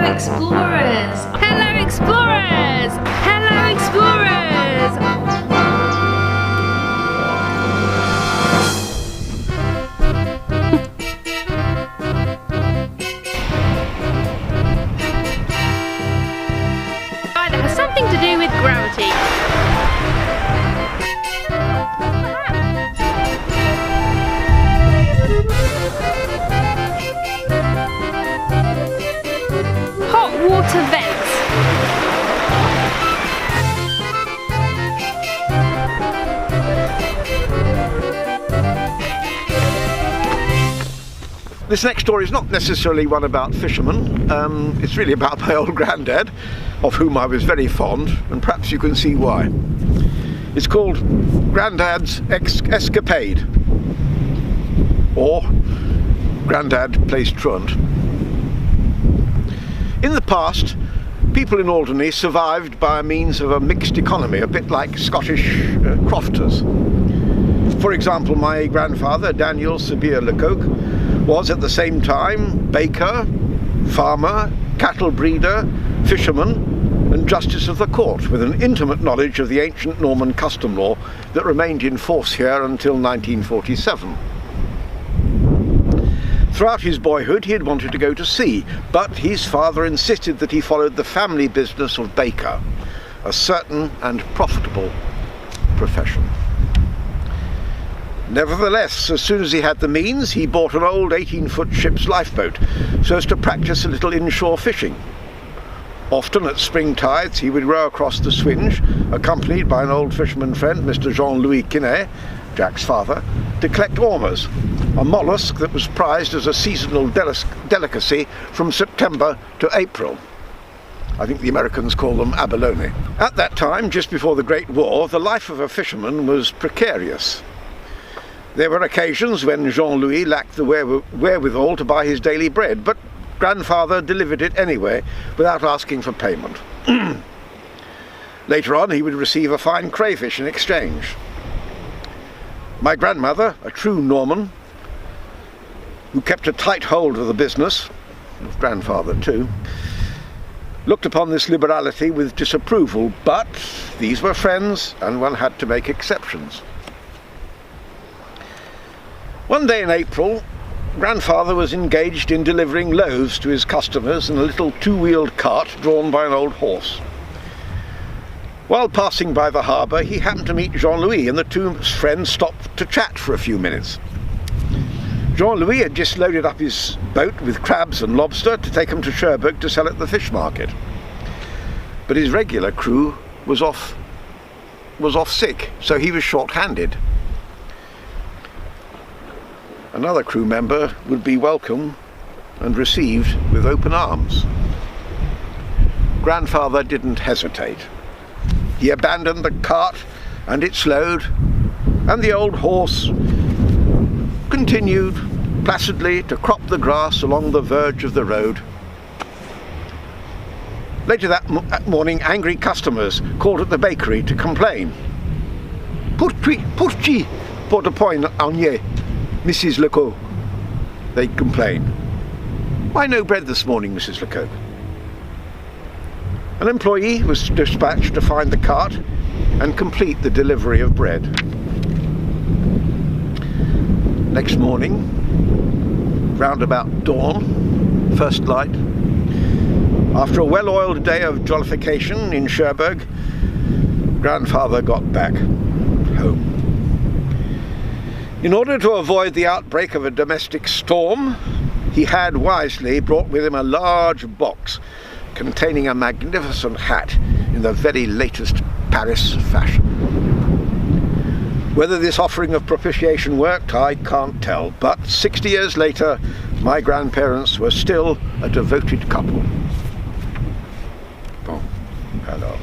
Hello explorers! Hello explorers! Hello explorers! Either has something to do with gravity. Hot water vents. This next story is not necessarily one about fishermen. It's really about my old granddad, of whom I was very fond, and perhaps you can see why. It's called Grandad's Escapade, or Grandad Plays Truant. In the past, people in Alderney survived by means of a mixed economy, a bit like Scottish crofters. For example, my grandfather, Daniel Sabir Lecoq, was at the same time baker, farmer, cattle breeder, fisherman and justice of the court, with an intimate knowledge of the ancient Norman custom law that remained in force here until 1947. Throughout his boyhood he had wanted to go to sea, but his father insisted that he followed the family business of baker, a certain and profitable profession. Nevertheless, as soon as he had the means, he bought an old 18-foot ship's lifeboat so as to practice a little inshore fishing. Often at spring tides he would row across the Swinge, accompanied by an old fisherman friend, Mr. Jean-Louis Quinet, Jack's father, to collect ormers, a mollusk that was prized as a seasonal delicacy from September to April. I think the Americans call them abalone. At that time, just before the Great War, the life of a fisherman was precarious. There were occasions when Jean-Louis lacked the wherewithal to buy his daily bread, but grandfather delivered it anyway, without asking for payment. Later on, he would receive a fine crayfish in exchange. My grandmother, a true Norman, who kept a tight hold of the business, of grandfather too, looked upon this liberality with disapproval, but these were friends and one had to make exceptions. One day in April, grandfather was engaged in delivering loaves to his customers in a little two-wheeled cart drawn by an old horse. While passing by the harbour, he happened to meet Jean-Louis, and the two friends stopped to chat for a few minutes. Jean-Louis had just loaded up his boat with crabs and lobster to take them to Cherbourg to sell at the fish market. But his regular crew was off sick, so he was short-handed. Another crew member would be welcome and received with open arms. Grandfather didn't hesitate. He abandoned the cart and its load, and the old horse continued placidly to crop the grass along the verge of the road. Later that morning, angry customers called at the bakery to complain. Pourquoi pour de point agné, Mrs. Lecoq? They'd complain. Why no bread this morning, Mrs. Lecoq? An employee was dispatched to find the cart and complete the delivery of bread. Next morning, round about dawn, first light, after a well-oiled day of jollification in Cherbourg, grandfather got back home. In order to avoid the outbreak of a domestic storm, he had wisely brought with him a large box containing a magnificent hat in the very latest Paris fashion. Whether this offering of propitiation worked, I can't tell, but 60 years later, my grandparents were still a devoted couple. Bon, hello.